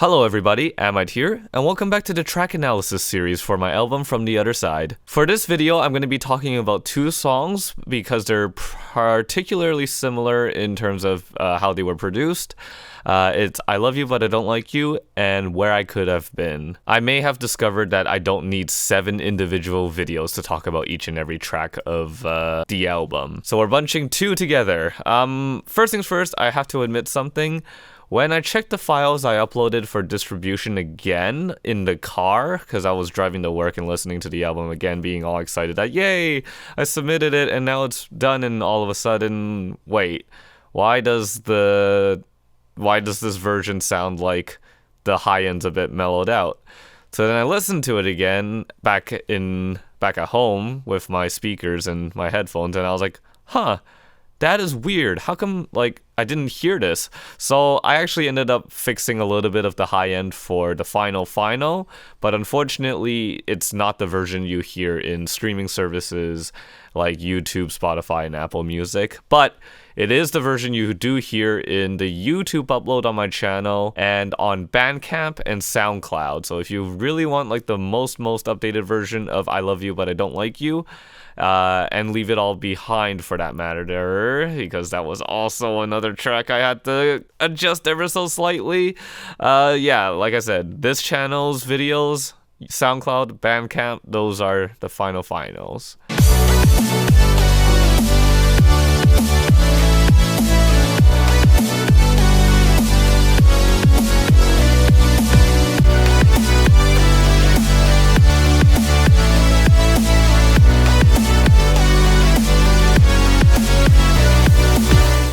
Hello everybody, Amyte here, and welcome back to the track analysis series for my album From the Other Side. For this video, I'm going to be talking about two songs because they're particularly similar in terms of how they were produced. It's I Love You But I Don't Like You and Where I Could Have Been. I may have discovered that I don't need 7 individual videos to talk about each and every track of the album. So we're bunching 2 together. First things first, I have to admit something. When I checked the files I uploaded for distribution again in the car, because I was driving to work and listening to the album again, being all excited that, yay, I submitted it and now it's done, and all of a sudden, wait, why does this version sound like the high end's a bit mellowed out? So then I listened to it again back at home with my speakers and my headphones, and I was like, huh, that is weird. How come, I didn't hear this? So I actually ended up fixing a little bit of the high end for the final, but unfortunately, it's not the version you hear in streaming services like YouTube, Spotify, and Apple Music. But it is the version you do hear in the YouTube upload on my channel and on Bandcamp and SoundCloud. So if you really want the most updated version of I Love You But I Don't Like You, and Leave It All Behind for that matter, because that was also another track I had to adjust ever so slightly. Yeah, like I said, this channel's videos, SoundCloud, Bandcamp, those are the finals.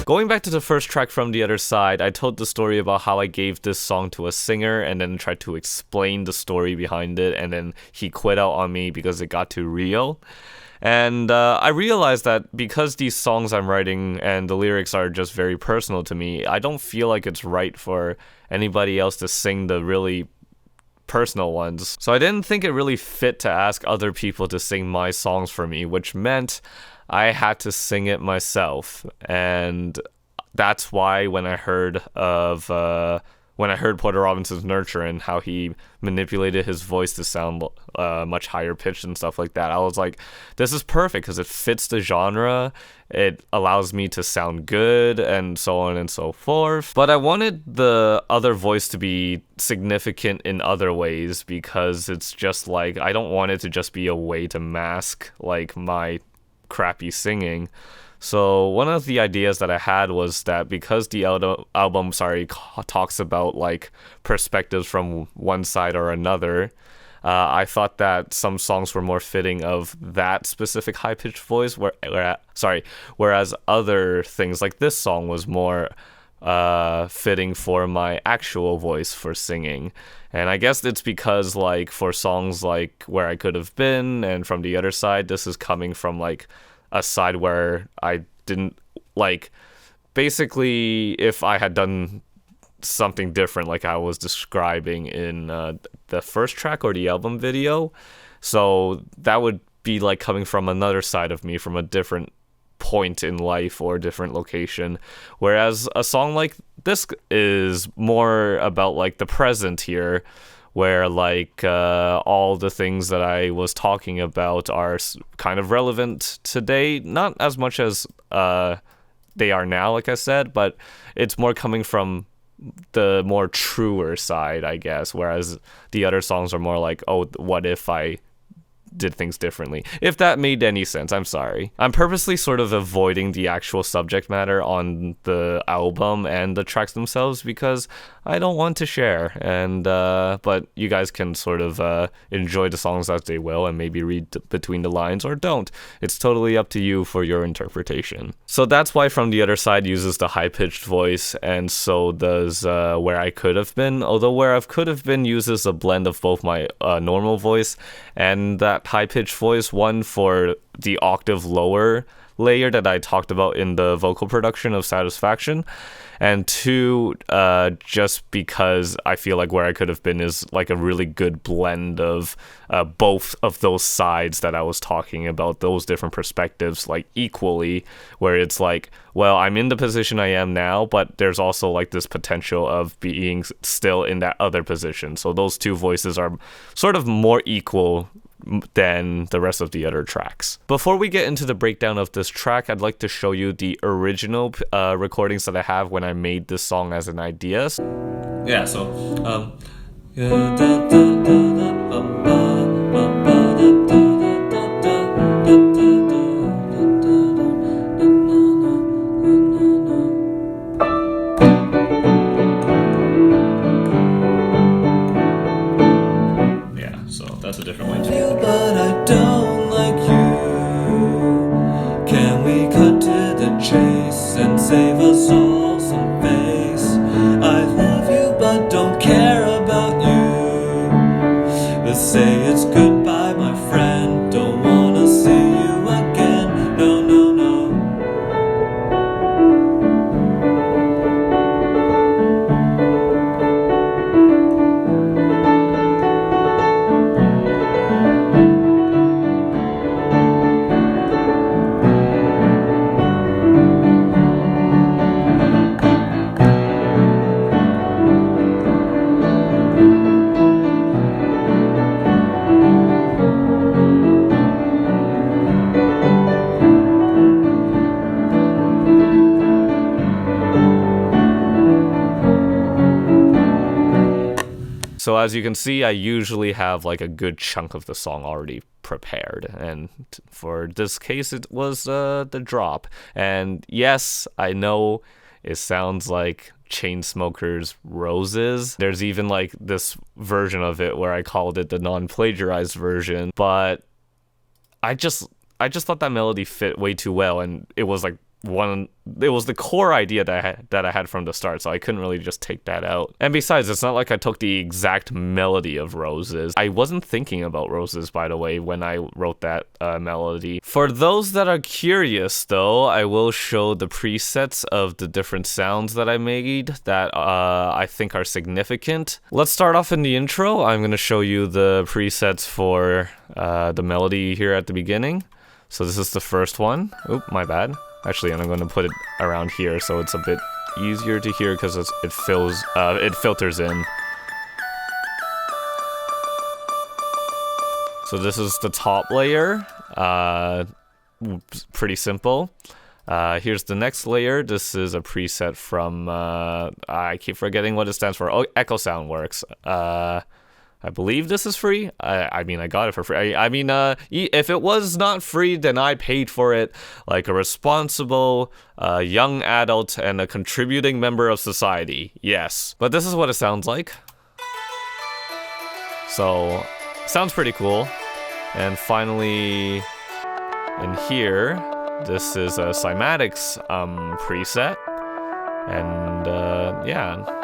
Going back to the first track From the Other Side, I told the story about how I gave this song to a singer and then tried to explain the story behind it, and then he quit out on me because it got too real. And I realized that because these songs I'm writing and the lyrics are just very personal to me, I don't feel like it's right for anybody else to sing the really personal ones. So I didn't think it really fit to ask other people to sing my songs for me, which meant I had to sing it myself. And that's why when I heard Porter Robinson's Nurture and how he manipulated his voice to sound much higher pitched and stuff like that, I was like, this is perfect because it fits the genre, it allows me to sound good, and so on and so forth. But I wanted the other voice to be significant in other ways because it's just I don't want it to just be a way to mask my crappy singing. So one of the ideas that I had was that because the album talks about perspectives from one side or another, I thought that some songs were more fitting of that specific high-pitched voice, whereas other things like this song was more fitting for my actual voice for singing. And I guess it's because for songs like Where I Could Have Been and From the Other Side, this is coming from a side where I didn't basically, if I had done something different like I was describing in the first track or the album video, so that would be coming from another side of me, from a different point in life or different location, whereas a song like this is more about the present here, where all the things that I was talking about are kind of relevant today, not as much as they are now, like I said, but it's more coming from the more truer side, I guess, whereas the other songs are more oh, what if I did things differently? If that made any sense, I'm sorry. I'm purposely sort of avoiding the actual subject matter on the album and the tracks themselves because I don't want to share, and but you guys can sort of enjoy the songs as they will and maybe read between the lines or don't. It's totally up to you for your interpretation. So that's why From the Other Side uses the high-pitched voice, and so does Where I Could Have Been, although Where I Could Have Been uses a blend of both my normal voice and that high-pitched voice, one for the octave lower layer that I talked about in the vocal production of Satisfaction, and 2, just because I feel like Where I Could Have Been is like a really good blend of both of those sides that I was talking about, those different perspectives, like equally, where it's like, well, I'm in the position I am now, but there's also like this potential of being still in that other position. So those 2 voices are sort of more equal than the rest of the other tracks. Before we get into the breakdown of this track, I'd like to show you the original recordings that I have when I made this song as an idea. Yeah, so that's a different way to do it. But I don't like you. Can we cut to the chase and save us all some face? I love you but don't care about you. Let's say it's goodbye, my friend. Don't wanna see you again. No, no, no. So as you can see, I usually have like a good chunk of the song already prepared, and for this case it was the drop. And yes, I know it sounds like Chainsmokers' Roses. There's even like this version of it where I called it the non-plagiarized version, but I just thought that melody fit way too well, and it was like it was the core idea that I had from the start, so I couldn't really just take that out. And besides, it's not like I took the exact melody of Roses. I wasn't thinking about Roses, by the way, when I wrote that melody. For those that are curious, though, I will show the presets of the different sounds that I made that I think are significant. Let's start off in the intro. I'm going to show you the presets for the melody here at the beginning. So this is the first one. Oop, my bad. Actually, and I'm going to put it around here so it's a bit easier to hear because it filters in. So this is the top layer. Pretty simple. Here's the next layer. This is a preset from I keep forgetting what it stands for. Oh, Echo Soundworks. I believe this is free. I mean, I got it for free. I mean, if it was not free, then I paid for it like a responsible young adult and a contributing member of society. Yes. But this is what it sounds like. So, sounds pretty cool. And finally, in here, this is a Cymatics preset. And yeah.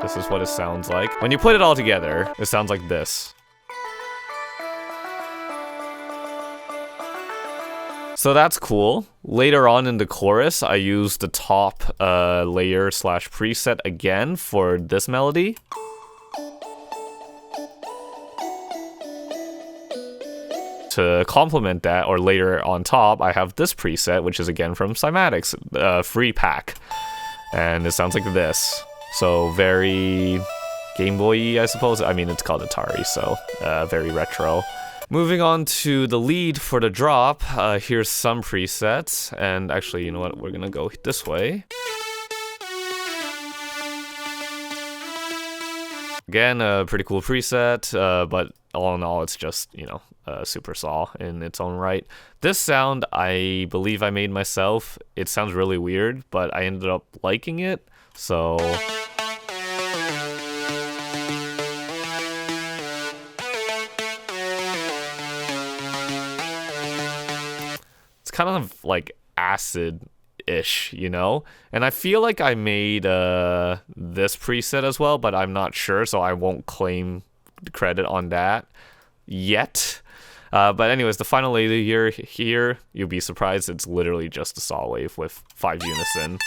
This is what it sounds like. When you put it all together, it sounds like this. So that's cool. Later on in the chorus, I used the top layer / preset again for this melody. To complement that, or later on top, I have this preset, which is again from Cymatics, free pack. And it sounds like this. So very Game Boy-y, I suppose. I mean, it's called Atari, so very retro. Moving on to the lead for the drop, here's some presets. And actually, you know what? We're going to go this way. Again, a pretty cool preset, but all in all, it's just, you know, super saw in its own right. This sound, I believe I made myself. It sounds really weird, but I ended up liking it. So it's kind of like acid-ish, you know? And I feel like I made this preset as well, but I'm not sure, so I won't claim credit on that yet. But anyways, the final layer here, you'll be surprised, it's literally just a saw wave with 5 unison.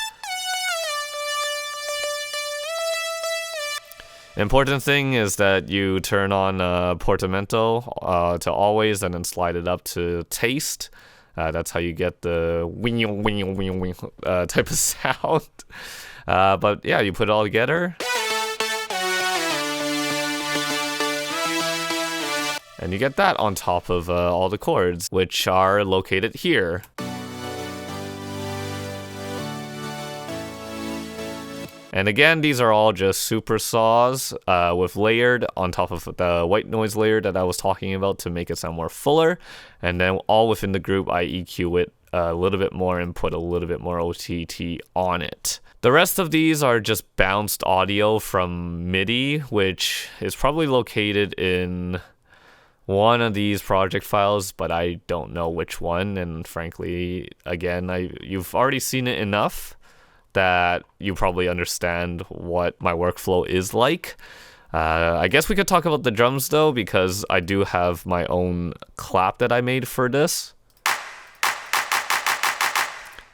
Important thing is that you turn on portamento to always and then slide it up to taste. That's how you get the wing type of sound. But yeah, you put it all together. And you get that on top of all the chords, which are located here. And again, these are all just super saws with layered on top of the white noise layer that I was talking about to make it sound more fuller. And then all within the group, I EQ it a little bit more and put a little bit more OTT on it. The rest of these are just bounced audio from MIDI, which is probably located in one of these project files, but I don't know which one. And frankly, again, you've already seen it enough that you probably understand what my workflow is like. I guess we could talk about the drums though, because I do have my own clap that I made for this.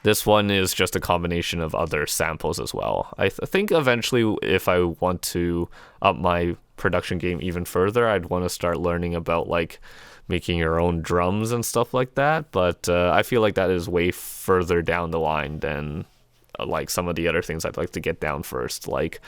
This one is just a combination of other samples as well. I think eventually, if I want to up my production game even further, I'd want to start learning about like making your own drums and stuff like that. But I feel like that is way further down the line than like some of the other things I'd like to get down first, like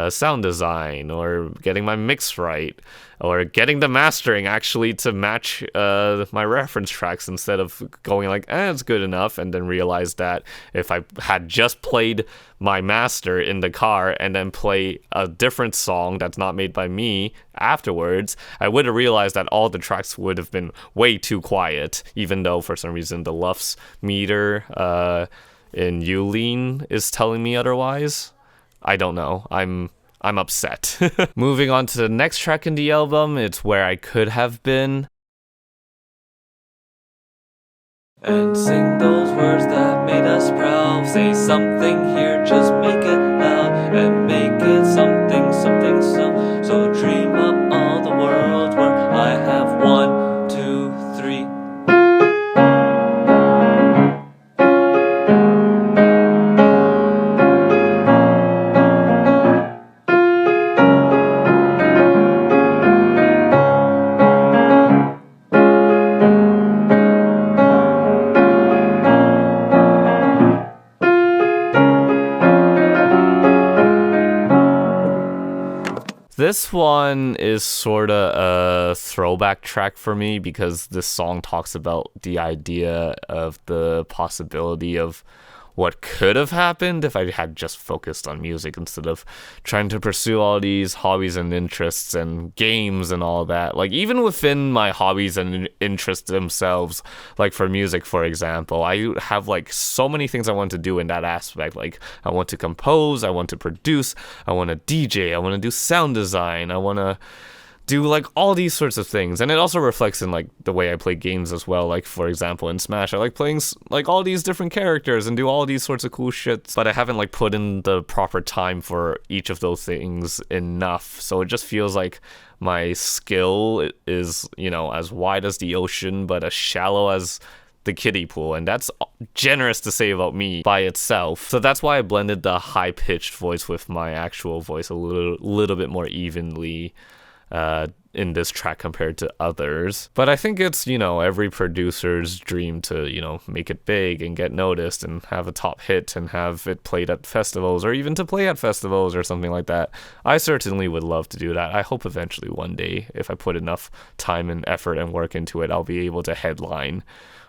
sound design, or getting my mix right, or getting the mastering actually to match my reference tracks, instead of going like, it's good enough, and then realize that if I had just played my master in the car and then play a different song that's not made by me afterwards, I would have realized that all the tracks would have been way too quiet, even though for some reason the LUFS meter in Ulean is telling me otherwise. I don't know. I'm upset. Moving on to the next track in the album, it's Where I Could Have Been. And sing those words that made us proud. Say something here, just make it loud, and make it something, something so dream up all the world where I have 1, 2, 3. This one is sort of a throwback track for me, because this song talks about the idea of the possibility of what could have happened if I had just focused on music instead of trying to pursue all these hobbies and interests and games and all that. Like, even within my hobbies and interests themselves, like for music, for example, I have like so many things I want to do in that aspect. Like, I want to compose, I want to produce, I want to DJ, I want to do sound design, I want to do like all these sorts of things. And it also reflects in like the way I play games as well. Like, for example, in Smash, I like playing like all these different characters and do all these sorts of cool shit, but I haven't like put in the proper time for each of those things enough. So it just feels like my skill is, you know, as wide as the ocean but as shallow as the kiddie pool, and that's generous to say about me by itself. So that's why I blended the high-pitched voice with my actual voice a little bit more evenly in this track compared to others. But I think it's, you know, every producer's dream to, you know, make it big and get noticed and have a top hit and have it played at festivals, or even to play at festivals or something like that. I certainly would love to do that. I hope eventually one day, if I put enough time and effort and work into it, I'll be able to headline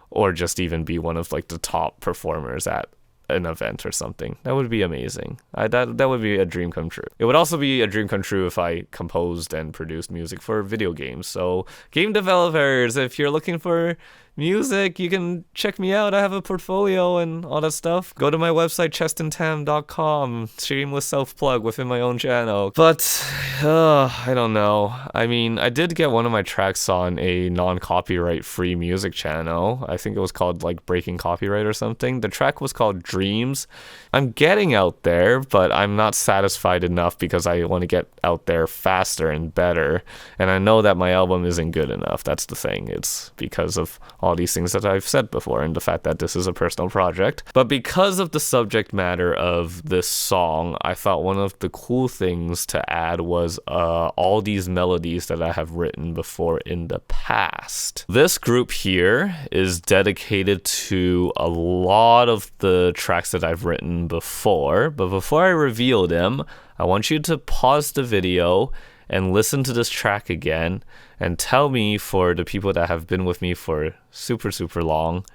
or just even be one of like the top performers at an event or something. That would be amazing. That would be a dream come true. It would also be a dream come true if I composed and produced music for video games. So game developers, if you're looking for music, you can check me out. I have a portfolio and all that stuff. Go to my website, chestandtam.com. Shameless self-plug within my own channel. But I don't know. I mean, I did get one of my tracks on a non-copyright free music channel. I think it was called like Breaking Copyright or something. The track was called Dream streams. I'm getting out there, but I'm not satisfied enough because I want to get out there faster and better. And I know that my album isn't good enough. That's the thing. It's because of all these things that I've said before and the fact that this is a personal project. But because of the subject matter of this song, I thought one of the cool things to add was all these melodies that I have written before in the past. This group here is dedicated to a lot of the tracks that I've written before, but before I reveal them, I want you to pause the video and listen to this track again and tell me, for the people that have been with me for super long,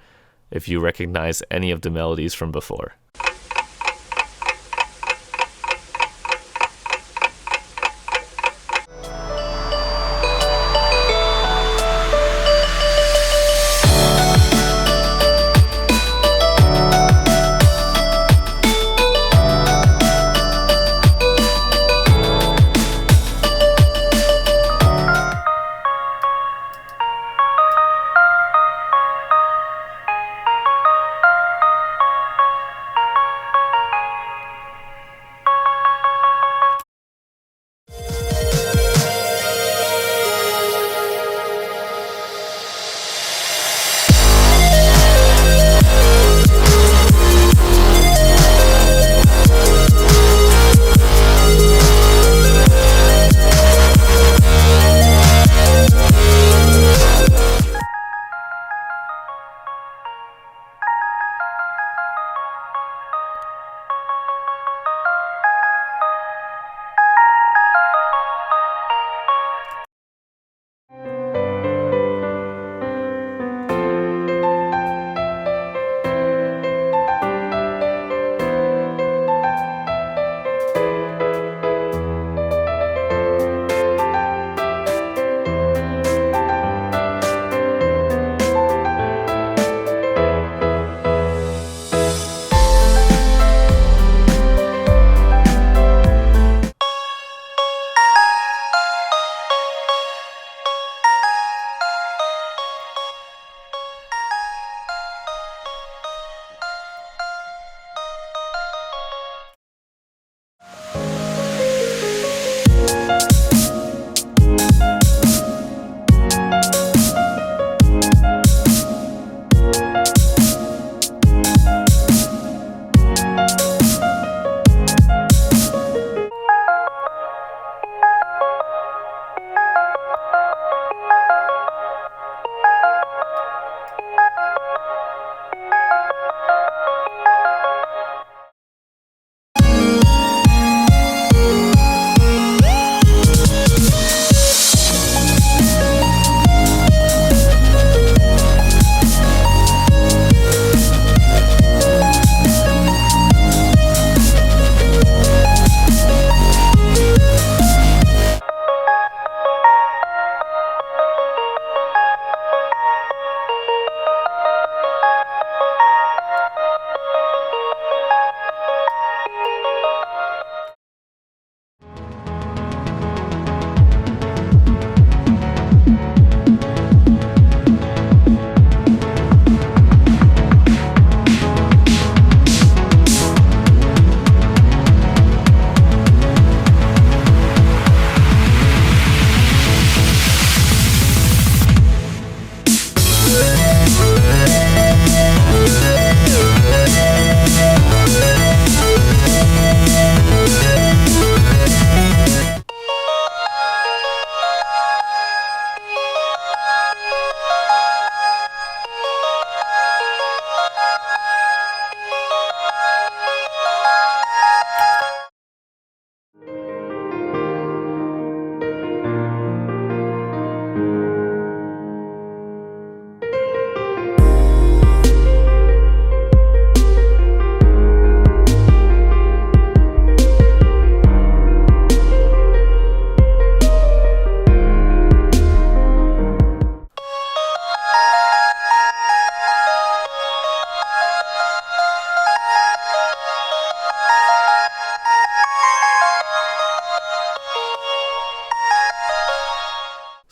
if you recognize any of the melodies from before.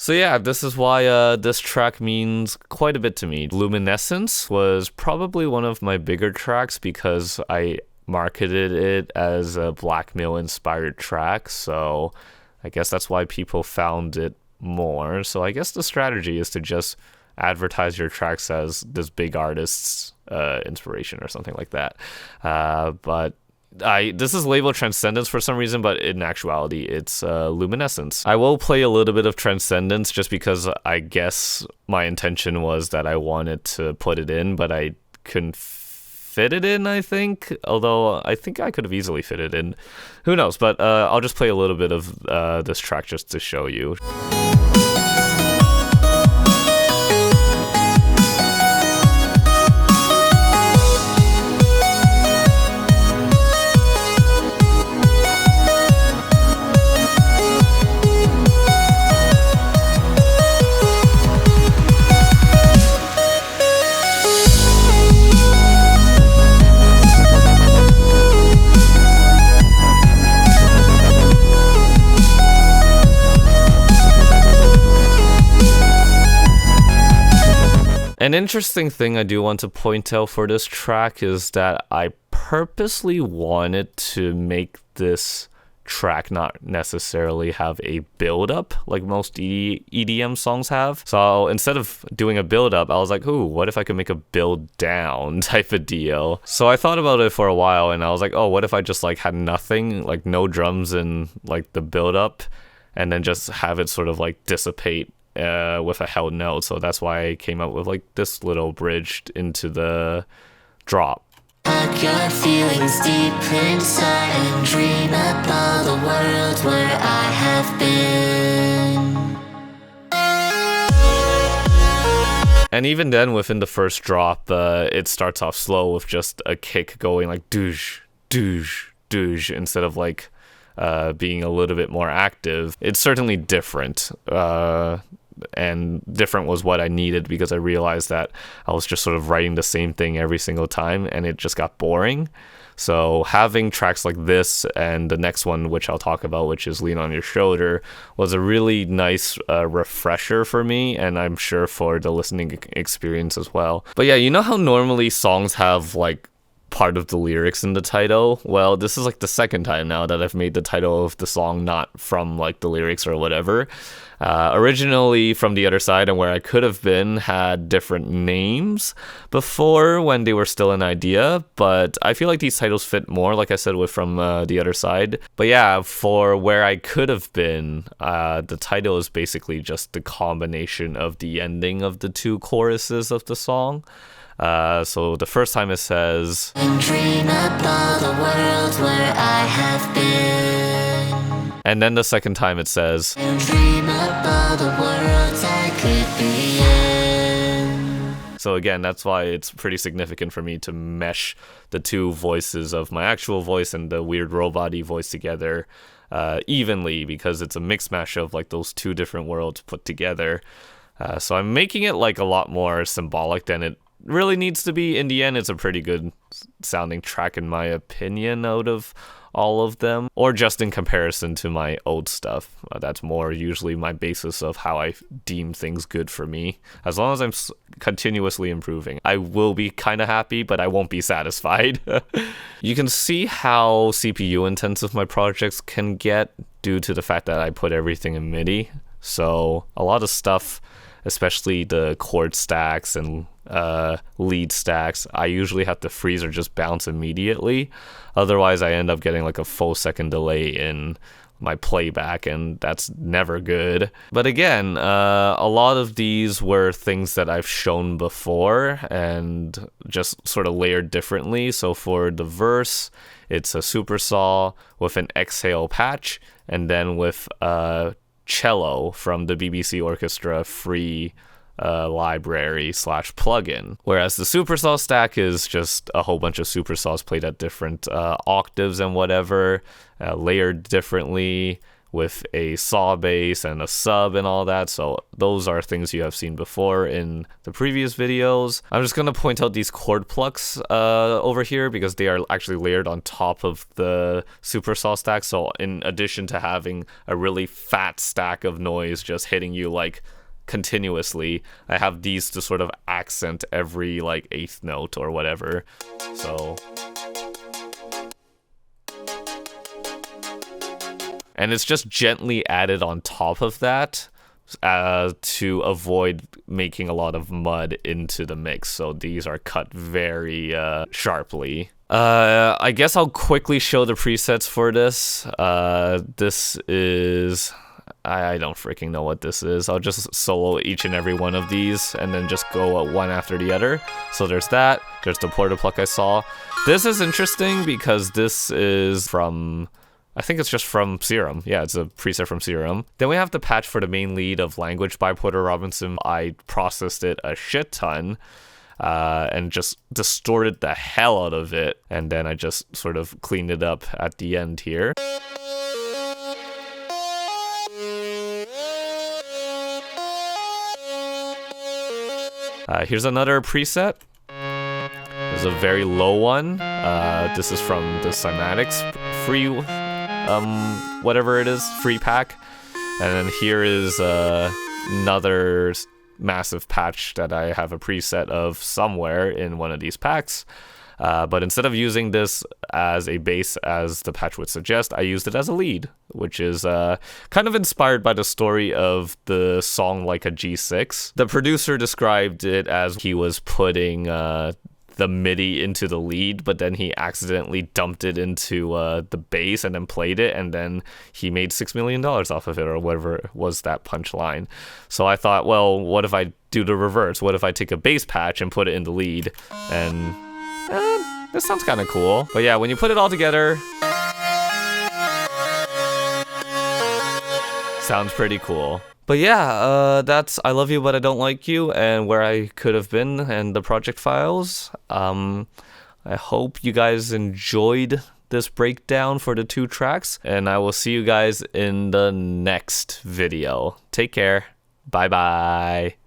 So yeah, this is why this track means quite a bit to me. Luminescence was probably one of my bigger tracks because I marketed it as a blackmail inspired track, so I guess that's why people found it more. So I guess the strategy is to just advertise your tracks as this big artist's inspiration or something like that. But this is labeled Transcendence for some reason, but in actuality it's Luminescence. I will play a little bit of Transcendence just because I guess my intention was that I wanted to put it in, but I couldn't fit it in, I think. Although I think I could have easily fit it in. Who knows? But I'll just play a little bit of this track just to show you. An interesting thing I do want to point out for this track is that I purposely wanted to make this track not necessarily have a build-up like most EDM songs have. So instead of doing a build-up, I was like, ooh, what if I could make a build-down type of deal? So I thought about it for a while, and I was like, oh, what if I just like had nothing, like no drums in like the build-up, and then just have it sort of like dissipate with a held note. So that's why I came up with like this little bridge into the drop. Pack your feelings deep inside and dream up all the worlds where I have been. And even then, within the first drop, it starts off slow with just a kick going like douche, douche, douche, instead of like being a little bit more active. It's certainly different. And different was what I needed because I realized that I was just sort of writing the same thing every single time and it just got boring. So having tracks like this and the next one, which I'll talk about, which is Lean on Your Shoulder, was a really nice refresher for me, and I'm sure for the listening experience as well. But yeah, you know how normally songs have like part of the lyrics in the title? Well, this is like the second time now that I've made the title of the song not from like the lyrics or whatever. Originally From the Other Side and Where I Could Have Been had different names before when they were still an idea, but I feel like these titles fit more, like I said, with From the Other Side. But yeah, for Where I Could Have Been, the title is basically just the combination of the ending of the two choruses of the song. So the first time it says, and dream up all the worlds where I have been. And then the second time it says, and dream up all the worlds I could be in. So again, that's why it's pretty significant for me to mesh the two voices of my actual voice and the weird robot-y voice together evenly, because it's a mix mash of like those two different worlds put together. So I'm making it like a lot more symbolic than it really needs to be. In the end, it's a pretty good sounding track in my opinion out of all of them, or just in comparison to my old stuff. That's more usually my basis of how I deem things good for me. As long as I'm continuously improving, I will be kind of happy, but I won't be satisfied. You can see how CPU intensive my projects can get due to the fact that I put everything in MIDI. So a lot of stuff, especially the chord stacks and lead stacks, I usually have to freeze or just bounce immediately. Otherwise, I end up getting like a full second delay in my playback, and that's never good. But again, a lot of these were things that I've shown before and just sort of layered differently. So for the verse, it's a supersaw with an exhale patch, and then with cello from the BBC Orchestra free library / plugin. Whereas the supersaw stack is just a whole bunch of supersaws played at different octaves and whatever, layered differently with a saw bass and a sub and all that. So those are things you have seen before in the previous videos. I'm just going to point out these chord plucks over here because they are actually layered on top of the super saw stack. So in addition to having a really fat stack of noise just hitting you like continuously, I have these to sort of accent every like eighth note or whatever. So, and it's just gently added on top of that to avoid making a lot of mud into the mix. So these are cut very sharply. I guess I'll quickly show the presets for this. This is... I don't freaking know what this is. I'll just solo each and every one of these and then just go one after the other. So there's that. There's the Porta Pluck I saw. This is interesting because this is from... I think it's just from Serum. Yeah, it's a preset from Serum. Then we have the patch for the main lead of Language by Porter Robinson. I processed it a shit ton and just distorted the hell out of it. And then I just sort of cleaned it up at the end here. Here's another preset. This is a very low one. This is from the Cymatics free, whatever it is, free pack. And then here is another massive patch that I have a preset of somewhere in one of these packs. But instead of using this as a bass as the patch would suggest, I used it as a lead, which is kind of inspired by the story of the song Like a G6. The producer described it as he was putting the MIDI into the lead, but then he accidentally dumped it into the bass and then played it, and then he made $6 million off of it, or whatever was that punchline. So I thought, well, what if I do the reverse? What if I take a bass patch and put it in the lead? And this sounds kind of cool. But yeah, when you put it all together, sounds pretty cool. But yeah, that's I Love You But I Don't Like You and Where I Could Have Been and the project files. I hope you guys enjoyed this breakdown for the 2 tracks, and I will see you guys in the next video. Take care. Bye bye.